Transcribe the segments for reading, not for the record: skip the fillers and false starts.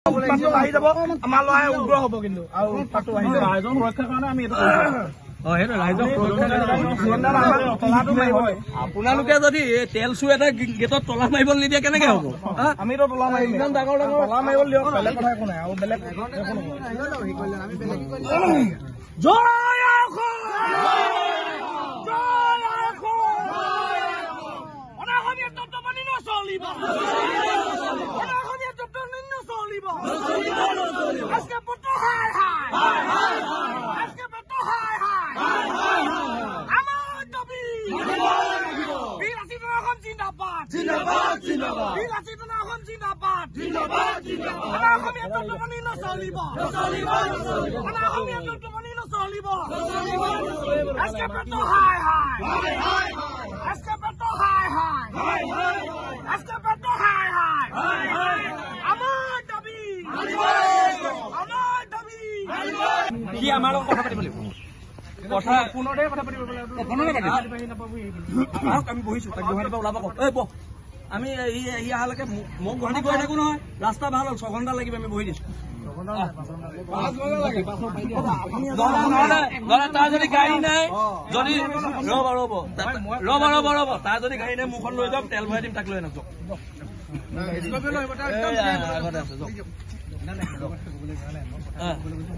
আহি যাব আমাৰ ল'ৰাই উগ্ৰ হ'ব কিন্তু আৰু উৎপাতটো আহি যাব ৰাইজৰ সুৰক্ষাৰ কাৰণে আমি এইটো আপোনালোকে যদি তেল চুৰ এটা গেটত তলা মাৰিব নিদিয়ে কেনেকে হ'ব আমিতো তলা মাৰিম ইমান ডাঙৰ ডাঙৰ তলা মাৰিব দিয়ক বেলেগ কথা একো নাই আৰু বেলেগ কি আমাৰ লগত কথা পাতিব লাগিব কথা পুনৰতে কথা পাতিব আমি বহিছো তাক গুৱাহাটীৰ পৰা ওলাব কওক আমি অহালৈকে মোক গুৱাহাটী গৈ থাকো নহয় ৰাস্তা ভাল হ'ল 6 ঘণ্টা লাগিব আমি বহি দিছো তাৰ যদি গাড়ী নাই যদি ৰ'ব তাৰ যদি গাড়ী নাই মুখন লৈ যাওক তেল ভৰাই দিম তাক লৈ আনক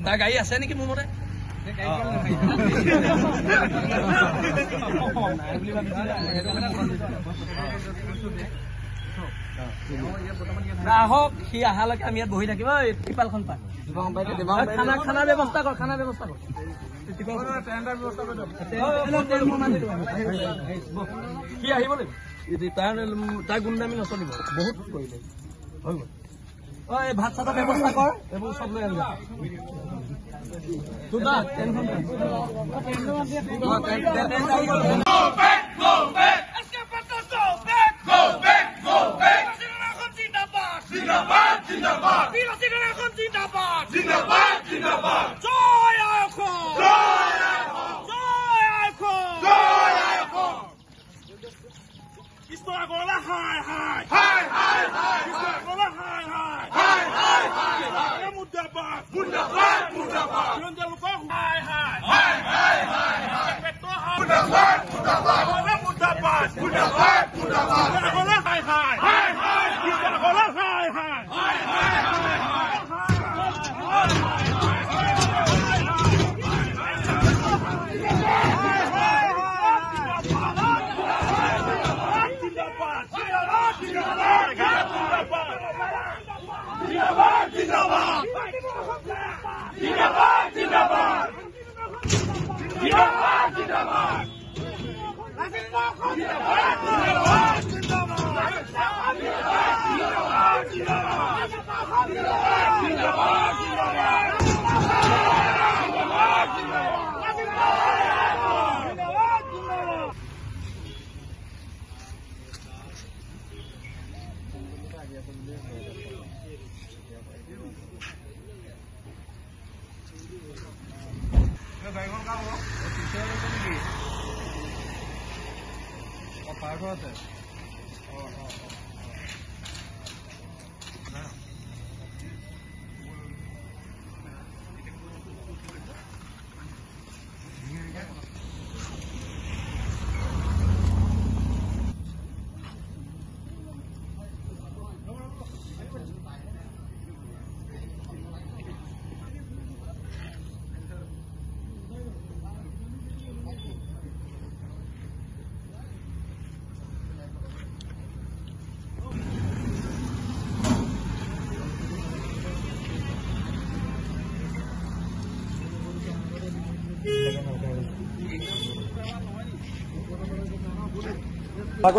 তাৰ গাড়ী আছে নেকি মোৰ মতে আহক সি অহালৈকে আমি ইয়াত বহি থাকিব ত্ৰিপালখন পাই খানা ব্যৱস্থা কৰ সি আহিব লাগিব তাৰ গুণ্ডামি নচলিব বহুত কৰিলে হৈ গ'ল এই ভাত চাতৰ ব্যৱস্থা কৰ এইবোৰ চব লৈ আনিবা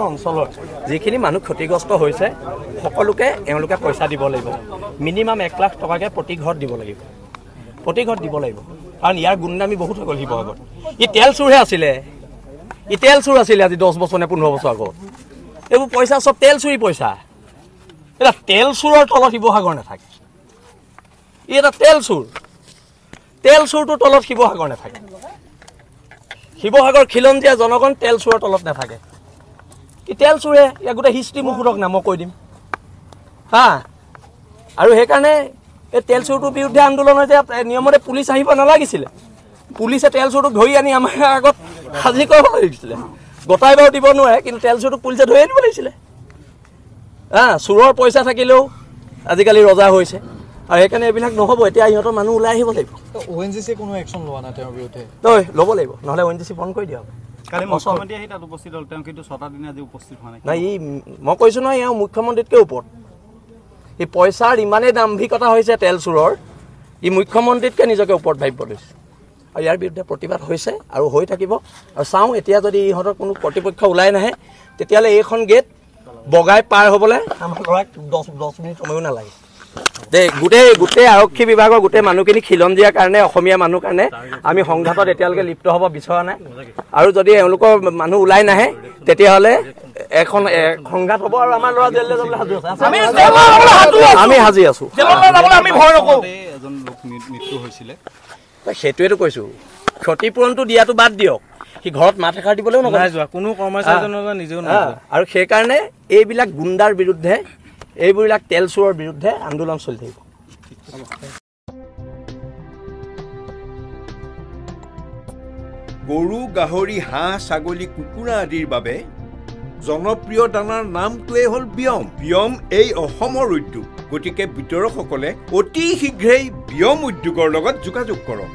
অঞ্চলত যিখিনি মানুহ ক্ষতিগ্ৰস্ত হৈছে সকলোকে এওঁলোকে পইচা দিব লাগিব মিনিমাম 1 লাখ টকাকে প্ৰতি ঘৰত দিব লাগিব কাৰণ ইয়াৰ গুণ্ডামি বহুত হৈ গ'ল শিৱসাগৰত ই তেল চুৰহে আছিলে আজি 10 বছৰ নে 15 বছৰ আগত এইবোৰ পইচা চব তেল চুৰি পইচা এটা তেল চুৰৰ তলত শিৱসাগৰ নাথাকে ই এটা তেল চুৰটোৰ তলত শিৱসাগৰ নাথাকে শিৱসাগৰ খিলঞ্জীয়া জনগণ তেল চুৰৰ তলত নাথাকে তেল চুৰে ইয়াক গোটেই হিষ্ট্ৰী মুখুৰক না মই কৈ দিম হা আৰু সেইকাৰণে এই তেল চুৰটোৰ বিৰুদ্ধে আন্দোলন হৈছে নিয়মতে পুলিচ আহিব নালাগিছিলে পুলিচে তেল চুৰটোক ধৰি আনি আমাৰ আগত হাজিৰ কৰিব লাগিছিলে গতাই বাৰু দিব নোৱাৰে কিন্তু তেল চুৰটোক পুলিচে ধৰি আনিব লাগিছিলে চুৰৰ পইচা থাকিলেও আজিকালি ৰজা হৈছে আৰু সেইকাৰণে এইবিলাক নহ'ব এতিয়া ইহঁতৰ মানুহ ওলাই আহিব লাগিব ONGC কোনো একশ্যন লোৱা নাই তেওঁৰ বিৰুদ্ধে ল'ব লাগিব নহ'লে ONGC বন্ধ কৰি দিয়া হ'ব কালি মুখ্যমন্ত্ৰী আহি তাত উপস্থিত হ'ল তেওঁ কিন্তু 6টা দিন আজি উপস্থিত হোৱা নাই নাই মই কৈছোঁ নহয় এওঁ মুখ্যমন্ত্ৰীতকৈ ওপৰত এই পইচাৰ ইমানেই দাম্ভিকতা হৈছে তেল চুৰৰ ই মুখ্যমন্ত্ৰীতকৈ নিজকে ওপৰত ভাবিব লৈছে আৰু ইয়াৰ বিৰুদ্ধে প্ৰতিবাদ হৈছে আৰু হৈ থাকিব আৰু চাওঁ এতিয়া যদি ইহঁতৰ কোনো কৰ্তৃপক্ষ ওলাই নাহে তেতিয়াহ'লে এইখন গেট বগাই পাৰ হ'বলৈ আমাৰ ল'ৰাক 10 মিনিট সময়ো নালাগে দেই গোটেই আৰক্ষী বিভাগৰ গোটেই মানুহখিনি খিলঞ্জীয়াৰ কাৰণে অসমীয়া মানুহ কাৰণে আমি সংঘাতত এতিয়ালৈকে লিপ্ত হ'ব বিচৰা নাই আৰু যদি এওঁলোকৰ মানুহ ওলাই নাহে তেতিয়াহ'লে এখন সংঘাত হ'ব আৰু আমাৰ ল'ৰা জেললৈ যাবলৈ সাজু আছে আমি সাজি আছোঁ এজন লোক মৃত্যু হৈছিলে সেইটোৱেতো কৈছোঁ ক্ষতিপূৰণটো দিয়াটো বাদ দিয়ক সি ঘৰত মাত এষাৰ দিবলৈও নকৰে যোৱা কোনো কৰ্মচাৰীজনৰ নিজেও নহয় আৰু সেইকাৰণে এইবিলাক গুণ্ডাৰ বিৰুদ্ধে এইবিলাক তেল চোৰৰ বিৰুদ্ধে আন্দোলন চলি থাকিব গৰু গাহৰি হাঁহ ছাগলী কুকুৰা আদিৰ বাবে জনপ্ৰিয় দানাৰ নামটোৱেই হ'ল বিয়ম এই অসমৰ উদ্যোগ গতিকে বিতৰকসকলে অতি শীঘ্ৰেই বিয়ম উদ্যোগৰ লগত যোগাযোগ কৰক